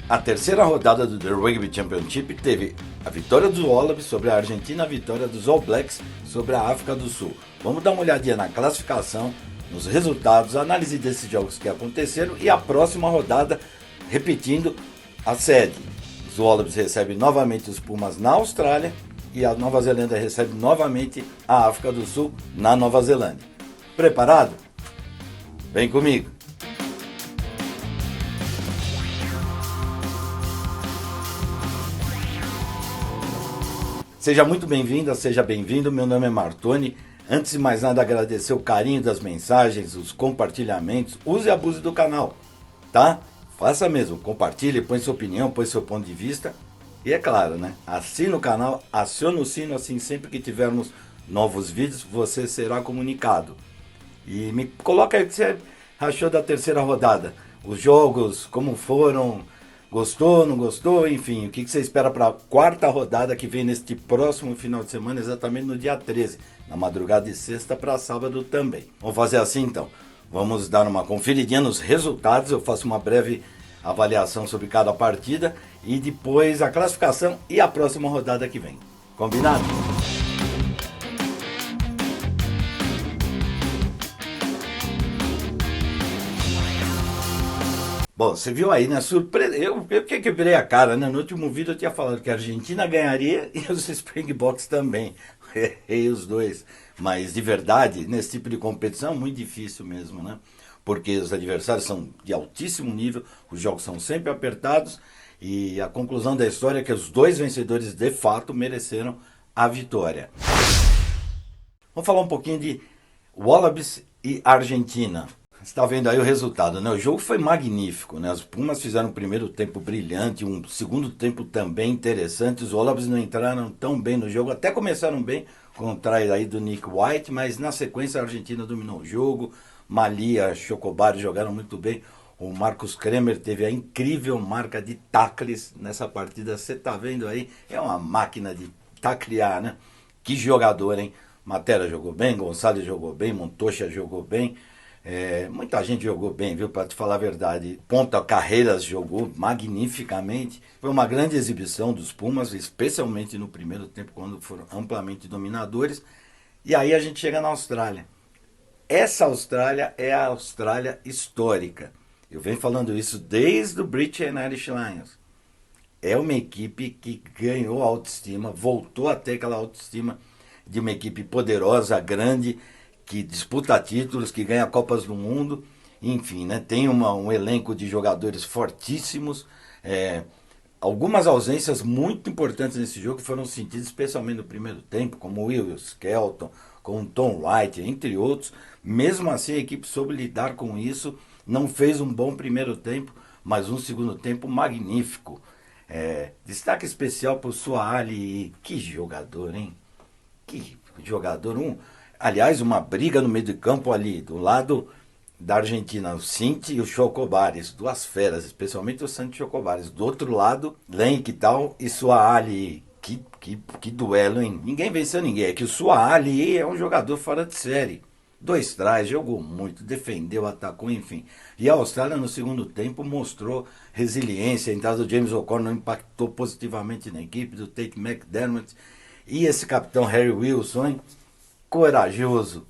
A terceira rodada do The Rugby Championship teve a vitória dos Wallabies sobre a Argentina, a vitória dos All Blacks sobre a África do Sul. Vamos dar uma olhadinha na classificação, nos resultados, análise desses jogos que aconteceram e a próxima rodada, repetindo a sede. Os Wallabies recebem novamente os Pumas na Austrália e a Nova Zelândia recebe novamente a África do Sul na Nova Zelândia. Preparado? Vem comigo! Seja muito bem-vinda, seja bem-vindo, meu nome é Martoni. Antes de mais nada, agradecer o carinho das mensagens, os compartilhamentos, use e abuse do canal, tá? Faça mesmo, compartilhe, põe sua opinião, põe seu ponto de vista. E é claro, né? Assine o canal, acione o sino, assim sempre que tivermos novos vídeos, você será comunicado. E me coloca aí o que você achou da terceira rodada. Os jogos, como foram... Gostou, não gostou? Enfim, o que você espera para a quarta rodada que vem neste próximo final de semana, exatamente no dia 13, na madrugada de sexta para sábado também. Vamos fazer assim então, vamos dar uma conferidinha nos resultados, eu faço uma breve avaliação sobre cada partida e depois a classificação e a próxima rodada que vem. Combinado? Bom, você viu aí, né? Surpresa. Eu que quebrei a cara, né? No último vídeo eu tinha falado que a Argentina ganharia e os Springboks também. Errei os dois. Mas de verdade, nesse tipo de competição é muito difícil mesmo, né? Porque os adversários são de altíssimo nível, os jogos são sempre apertados e a conclusão da história é que os dois vencedores de fato mereceram a vitória. Vamos falar um pouquinho de Wallabies e Argentina. Você está vendo aí o resultado, né? O jogo foi magnífico, né? Os Pumas fizeram um primeiro tempo brilhante, um segundo tempo também interessante. Os Wallabies não entraram tão bem no jogo, até começaram bem com o try aí do Nick White, mas na sequência a Argentina dominou o jogo. Malia, Chocobar jogaram muito bem. O Marcus Kremer teve a incrível marca de tacles nessa partida. Você está vendo aí? É uma máquina de taclear, né? Que jogador, hein? Matera jogou bem, Gonçalves jogou bem, Montoya jogou bem. Muita gente jogou bem, viu, para te falar a verdade. Ponta Carreiras jogou magnificamente. Foi uma grande exibição dos Pumas, especialmente no primeiro tempo, quando foram amplamente dominadores. E aí a gente chega na Austrália. Essa Austrália é a Austrália histórica. Eu venho falando isso desde o British and Irish Lions. É uma equipe que ganhou autoestima, voltou a ter aquela autoestima de uma equipe poderosa, grande, que disputa títulos, que ganha Copas do Mundo, enfim, né? Tem um elenco de jogadores fortíssimos, algumas ausências muito importantes nesse jogo foram sentidas especialmente no primeiro tempo, como o Will Skelton, como o Tom White, entre outros. Mesmo assim a equipe soube lidar com isso, não fez um bom primeiro tempo, mas um segundo tempo magnífico. Destaque especial para o Suaalii, que jogador, hein? Que jogador, aliás, uma briga no meio de campo ali, do lado da Argentina, o Cinti e o Chocobares, duas feras, especialmente o Santi Chocobares. Do outro lado, Lenk e tal, e Suaalii. Que duelo, hein? Ninguém venceu ninguém, é que o Suaalii é um jogador fora de série. 2 tries, jogou muito, defendeu, atacou, enfim. E a Austrália no segundo tempo mostrou resiliência, a entrada do James O'Connor impactou positivamente na equipe, do Tate McDermott. E esse capitão Harry Wilson, hein? Corajoso.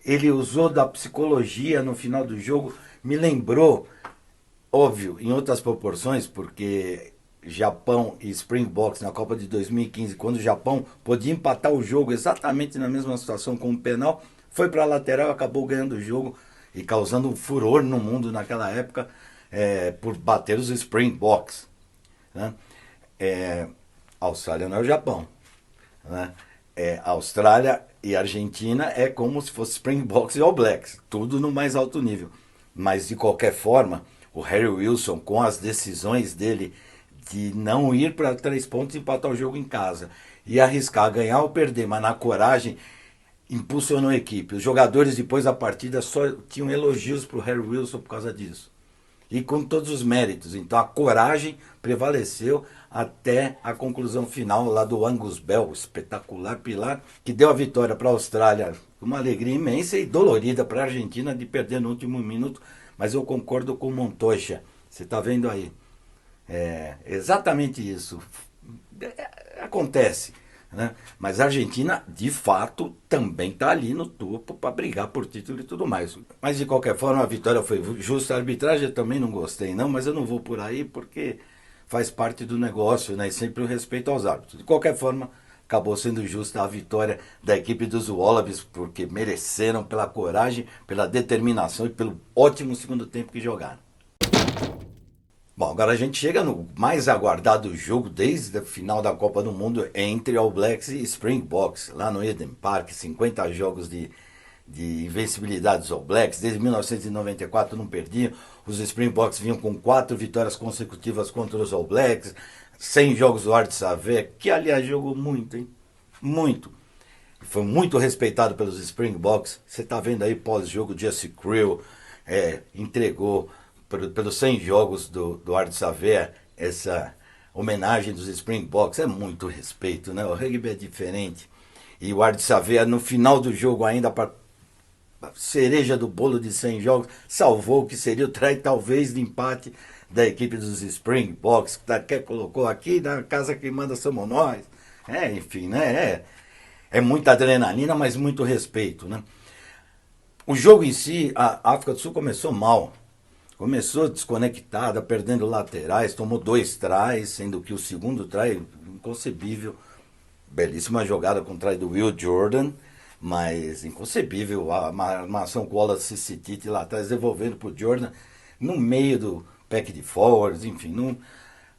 Ele usou da psicologia no final do jogo, me lembrou, óbvio, em outras proporções, porque Japão e Springboks na Copa de 2015, quando o Japão podia empatar o jogo exatamente na mesma situação com o penal, foi para a lateral e acabou ganhando o jogo e causando um furor no mundo naquela época por bater os Springboks, né? A Austrália não é o Japão, né? Austrália e Argentina é como se fosse Springboks e All Blacks, tudo no mais alto nível. Mas de qualquer forma, o Harry Wilson, com as decisões dele de não ir para 3 pontos e empatar o jogo em casa e arriscar ganhar ou perder, mas na coragem, impulsionou a equipe. Os jogadores depois da partida só tinham elogios para o Harry Wilson por causa disso. E com todos os méritos. Então a coragem prevaleceu até a conclusão final lá do Angus Bell, espetacular pilar, que deu a vitória para a Austrália. Uma alegria imensa e dolorida para a Argentina de perder no último minuto, mas eu concordo com o Montoya. Você está vendo aí. É exatamente isso. Acontece. Né? Mas a Argentina, de fato, também está ali no topo para brigar por título e tudo mais. Mas, de qualquer forma, a vitória foi justa. A arbitragem eu também não gostei, não, mas eu não vou por aí porque faz parte do negócio, né? E sempre o respeito aos árbitros. De qualquer forma, acabou sendo justa a vitória da equipe dos Wallabies, porque mereceram pela coragem, pela determinação e pelo ótimo segundo tempo que jogaram. Bom, agora a gente chega no mais aguardado jogo desde a final da Copa do Mundo entre All Blacks e Springboks, lá no Eden Park, 50 jogos de invencibilidade dos All Blacks, desde 1994 não perdiam, os Springboks vinham com 4 vitórias consecutivas contra os All Blacks, 100 jogos do Ardie Savea, que aliás jogou muito, hein? Muito. Foi muito respeitado pelos Springboks, você está vendo aí pós-jogo, Jesse Krill entregou pelos 100 jogos do Ardie Savea, essa homenagem dos Springboks, é muito respeito, né? O rugby é diferente. E o Ardie Savea, no final do jogo, ainda para cereja do bolo de 100 jogos, salvou o que seria o try, talvez, de empate da equipe dos Springboks, que colocou aqui, na casa que manda somos nós. Enfim, né? É muita adrenalina, mas muito respeito, né? O jogo em si, a África do Sul começou mal. Começou desconectada, perdendo laterais, tomou 2 tries, sendo que o segundo try, inconcebível. Belíssima jogada com o try do Will Jordan, mas inconcebível. A armação com o Wallace Sititi lá atrás, devolvendo para o Jordan, no meio do pack de forwards, enfim.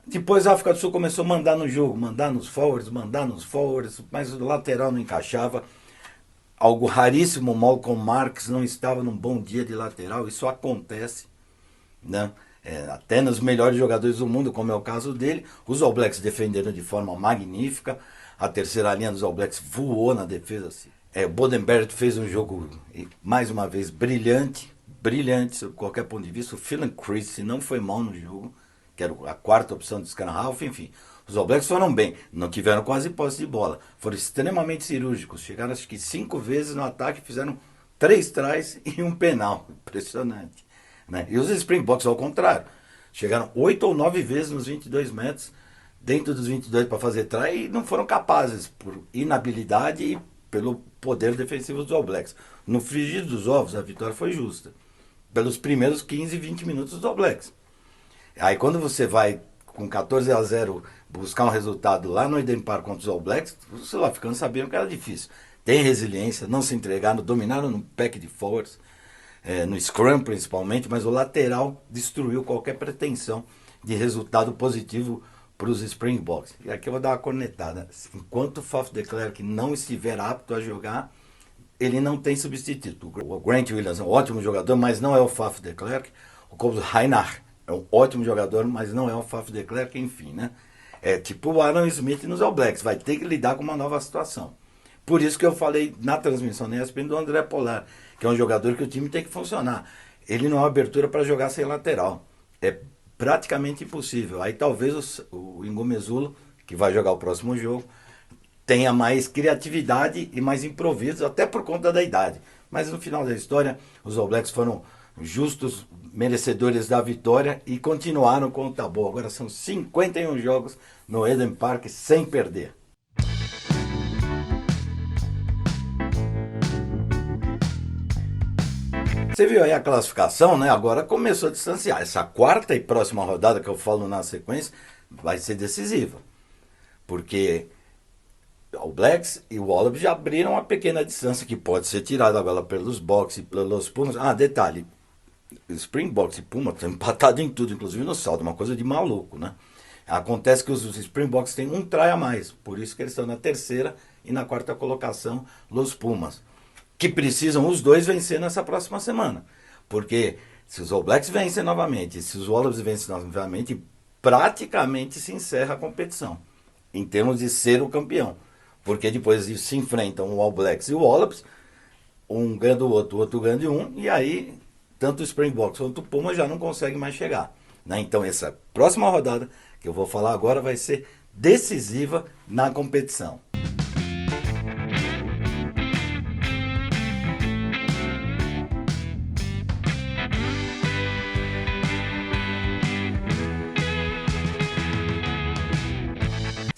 Depois a África do Sul começou a mandar no jogo, mandar nos forwards, mas o lateral não encaixava. Algo raríssimo, o Malcolm Marx não estava num bom dia de lateral, isso acontece. Né? Até nos melhores jogadores do mundo, como é o caso dele. Os All Blacks defenderam de forma magnífica. A terceira linha dos All Blacks voou na defesa. O Bodenberg fez um jogo, mais uma vez, brilhante, sob qualquer ponto de vista. O Phelan Christie não foi mal no jogo, que era a quarta opção do Scrum Half, enfim. Os All Blacks foram bem, não tiveram quase posse de bola, foram extremamente cirúrgicos, chegaram acho que 5 vezes no ataque, fizeram 3 tries e um penal, impressionante. Né? E os Springboks ao contrário, chegaram 8 ou 9 vezes nos 22 metros, dentro dos 22 para fazer try, e não foram capazes, por inabilidade e pelo poder defensivo dos All Blacks. No frigir dos ovos, a vitória foi justa, pelos primeiros 15, 20 minutos dos All Blacks. Aí quando você vai com 14-0 buscar um resultado lá no Eden Park contra os All Blacks, os sul-africanos sabiam que era difícil. Tem resiliência, não se entregaram, dominaram no pack de forwards, no scrum principalmente, mas o lateral destruiu qualquer pretensão de resultado positivo para os Springboks. E aqui eu vou dar uma cornetada. Enquanto o Faf de Klerk não estiver apto a jogar, ele não tem substituto. O Grant Williams é um ótimo jogador, mas não é o Faf de Klerk. O Cobus Reinhardt é um ótimo jogador, mas não é o Faf de Klerk, enfim, né? É tipo o Aaron Smith nos All Blacks, vai ter que lidar com uma nova situação. Por isso que eu falei na transmissão na ESPN do André Polar, que é um jogador que o time tem que funcionar. Ele não é uma abertura para jogar sem lateral. É praticamente impossível. Aí talvez o Ingomezulo, que vai jogar o próximo jogo, tenha mais criatividade e mais improviso, até por conta da idade. Mas no final da história, os All Blacks foram justos merecedores da vitória e continuaram com o tabu. Agora são 51 jogos no Eden Park sem perder. Você viu aí a classificação, né? Agora começou a distanciar. Essa quarta e próxima rodada que eu falo na sequência vai ser decisiva. Porque o Blacks e o Wallabies já abriram uma pequena distância que pode ser tirada agora pelos Boks e pelos Pumas. Detalhe, Springboks e Pumas estão empatados em tudo, inclusive no saldo, uma coisa de maluco, né? Acontece que os Springboks têm um try a mais, por isso que eles estão na terceira e na quarta colocação, os Pumas. Que precisam os dois vencer nessa próxima semana. Porque se os All Blacks vencem novamente, se os Wallabies vencem novamente, praticamente se encerra a competição, em termos de ser o campeão. Porque depois se enfrentam o All Blacks e o Wallabies, um ganha do outro, o outro ganha de um, e aí tanto o Springboks quanto o Puma já não conseguem mais chegar. Né? Então essa próxima rodada, que eu vou falar agora, vai ser decisiva na competição.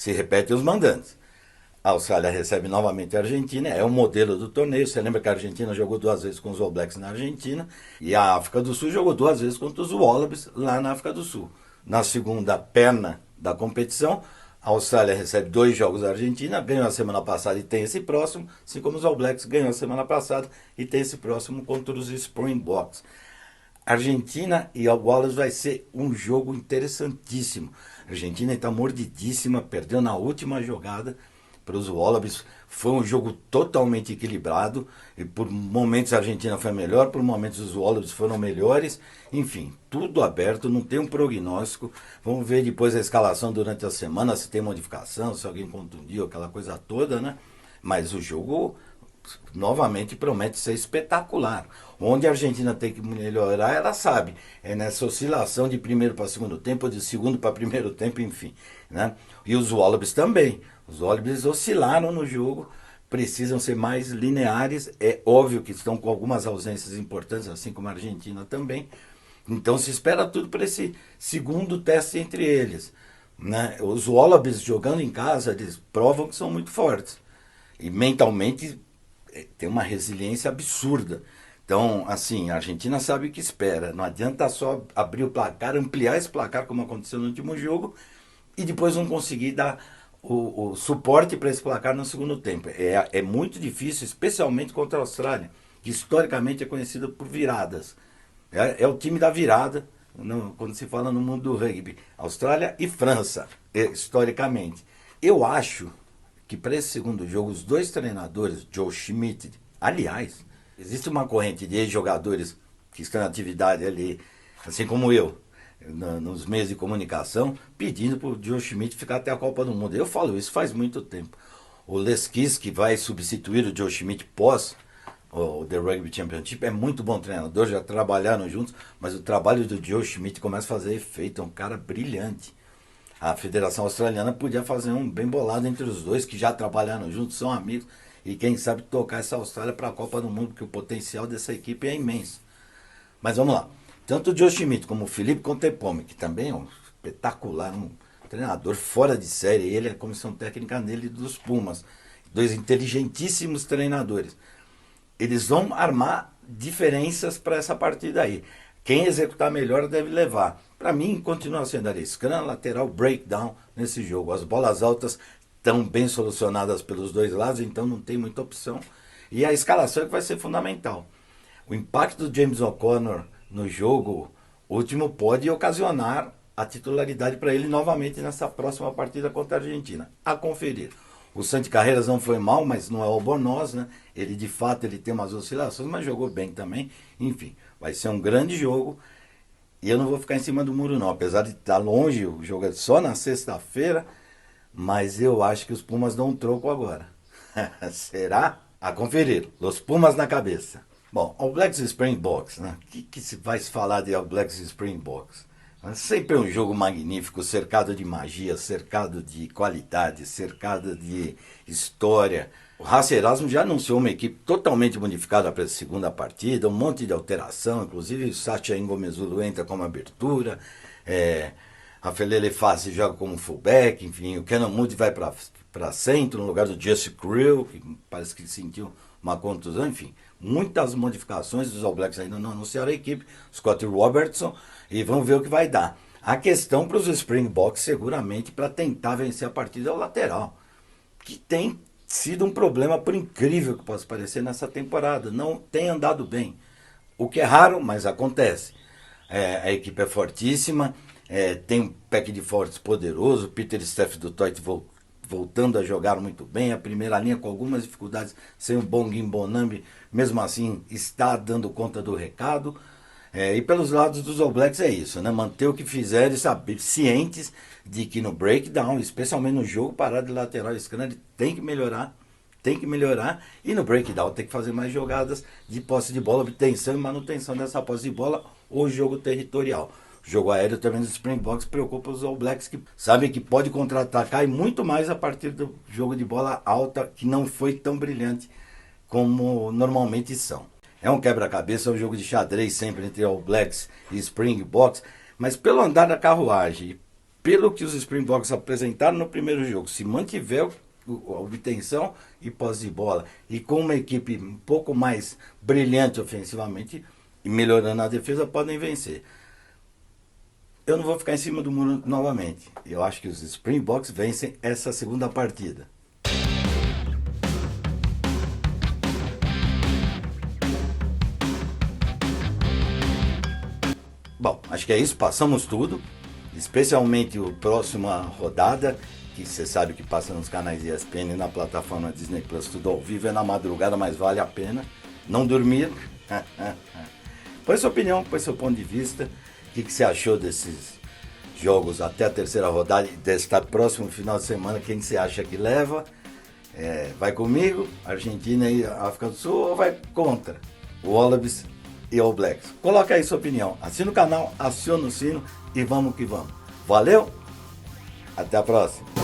Se repetem os mandantes. A Austrália recebe novamente a Argentina, é o modelo do torneio. Você lembra que a Argentina jogou 2 vezes com os All Blacks na Argentina e a África do Sul jogou 2 vezes contra os Wallabies lá na África do Sul. Na segunda perna da competição, a Austrália recebe 2 jogos da Argentina, ganhou a semana passada e tem esse próximo, assim como os All Blacks ganhou a semana passada e tem esse próximo contra os Springboks. Argentina e o Wallace vai ser um jogo interessantíssimo. A Argentina está mordidíssima, perdeu na última jogada para os Wallabies. Foi um jogo totalmente equilibrado. E por momentos a Argentina foi melhor, por momentos os Wallabies foram melhores. Enfim, tudo aberto, não tem um prognóstico. Vamos ver depois a escalação durante a semana, se tem modificação, se alguém contundiu, aquela coisa toda, né? Mas o jogo novamente promete ser espetacular. Onde a Argentina tem que melhorar, ela sabe. É nessa oscilação de primeiro para segundo tempo, ou de segundo para primeiro tempo, enfim. Né? E os Wallabies também. Os Wallabies oscilaram no jogo, precisam ser mais lineares. É óbvio que estão com algumas ausências importantes, assim como a Argentina também. Então se espera tudo para esse segundo teste entre eles. Né? Os Wallabies jogando em casa, eles provam que são muito fortes. E mentalmente tem uma resiliência absurda. Então, assim, a Argentina sabe o que espera. Não adianta só abrir o placar, ampliar esse placar, como aconteceu no último jogo, e depois não conseguir dar o suporte para esse placar no segundo tempo. É muito difícil, especialmente contra a Austrália, que historicamente é conhecida por viradas. É o time da virada, quando se fala no mundo do rugby. Austrália e França, historicamente. Eu acho que para esse segundo jogo, os 2 treinadores, Joe Schmidt, aliás, existe uma corrente de ex-jogadores que estão em atividade ali, assim como eu, nos meios de comunicação, pedindo para o Joe Schmidt ficar até a Copa do Mundo. Eu falo isso faz muito tempo. O Les Kiss, que vai substituir o Joe Schmidt pós o The Rugby Championship, é muito bom treinador, já trabalharam juntos, mas o trabalho do Joe Schmidt começa a fazer efeito, é um cara brilhante. A Federação Australiana podia fazer um bem bolado entre os dois, que já trabalharam juntos, são amigos, e quem sabe tocar essa Austrália para a Copa do Mundo, porque o potencial dessa equipe é imenso. Mas vamos lá. Tanto o Joe Schmidt como o Felipe Contepomi, que também é um espetacular, um treinador fora de série, ele é a comissão técnica dele dos Pumas. 2 inteligentíssimos treinadores. Eles vão armar diferenças para essa partida aí. Quem executar melhor deve levar. Para mim, continua sendo ali scrum, lateral, breakdown nesse jogo. As bolas altas estão bem solucionadas pelos 2 lados, então não tem muita opção. E a escalação é que vai ser fundamental. O impacto do James O'Connor no jogo último pode ocasionar a titularidade para ele novamente nessa próxima partida contra a Argentina. A conferir. O Santi Carreiras não foi mal, mas não é o Albornoz, né? Ele de fato ele tem umas oscilações, mas jogou bem também. Enfim, vai ser um grande jogo. E eu não vou ficar em cima do muro não, apesar de estar longe, o jogo é só na sexta-feira, mas eu acho que os Pumas dão um troco agora. Será? A conferir. Los Pumas na cabeça. Bom, All Blacks e Springboks, né? O que se vai se falar de All Blacks e Springboks? Sempre é um jogo magnífico, cercado de magia, cercado de qualidade, cercado de história. O Hasse Erasmus já anunciou uma equipe totalmente modificada para a segunda partida, um monte de alteração, inclusive o Sacha Ingomezulu entra como abertura, a Felele Fassi joga como fullback, enfim, o Kenan Moody vai para centro no lugar do Jesse Krill, que parece que sentiu uma contusão, enfim. Muitas modificações, os All Blacks ainda não anunciaram a equipe, Scott Robertson, e vamos ver o que vai dar. A questão para os Springboks, seguramente, para tentar vencer a partida é o lateral, que tem sido um problema, por incrível que possa parecer, nessa temporada. Não tem andado bem, o que é raro, mas acontece. A equipe é fortíssima, tem um pack de fortes poderoso, Peter Steff do Toit voltando a jogar muito bem, a primeira linha com algumas dificuldades, sem o Bonguim Bonambi, mesmo assim está dando conta do recado. E pelos lados dos All Blacks é isso, né? Manter o que fizeram e saber, cientes de que no breakdown, especialmente no jogo parado de lateral esquerdo, tem que melhorar, e no breakdown tem que fazer mais jogadas de posse de bola, obtenção e manutenção dessa posse de bola ou jogo territorial. O jogo aéreo também dos Springboks preocupa os All Blacks, que sabem que pode contra-atacar e muito mais a partir do jogo de bola alta, que não foi tão brilhante como normalmente são. É um quebra-cabeça, é um jogo de xadrez sempre entre All Blacks e Springboks, mas pelo andar da carruagem, pelo que os Springboks apresentaram no primeiro jogo, se mantiver a obtenção e posse de bola, e com uma equipe um pouco mais brilhante ofensivamente, e melhorando a defesa, podem vencer. Eu não vou ficar em cima do muro novamente. Eu acho que os Springboks vencem essa segunda partida. Bom, acho que é isso, passamos tudo, especialmente a próxima rodada, que você sabe que passa nos canais ESPN e na plataforma Disney Plus, tudo ao vivo, é na madrugada, mas vale a pena não dormir. Põe sua opinião, põe seu ponto de vista, o que você achou desses jogos até a terceira rodada e desse próximo final de semana, quem você acha que leva? Vai comigo, Argentina e África do Sul, ou vai contra o Wallabies e All Blacks? Coloca aí sua opinião, assina o canal, aciona o sino e vamos que vamos. Valeu, até a próxima.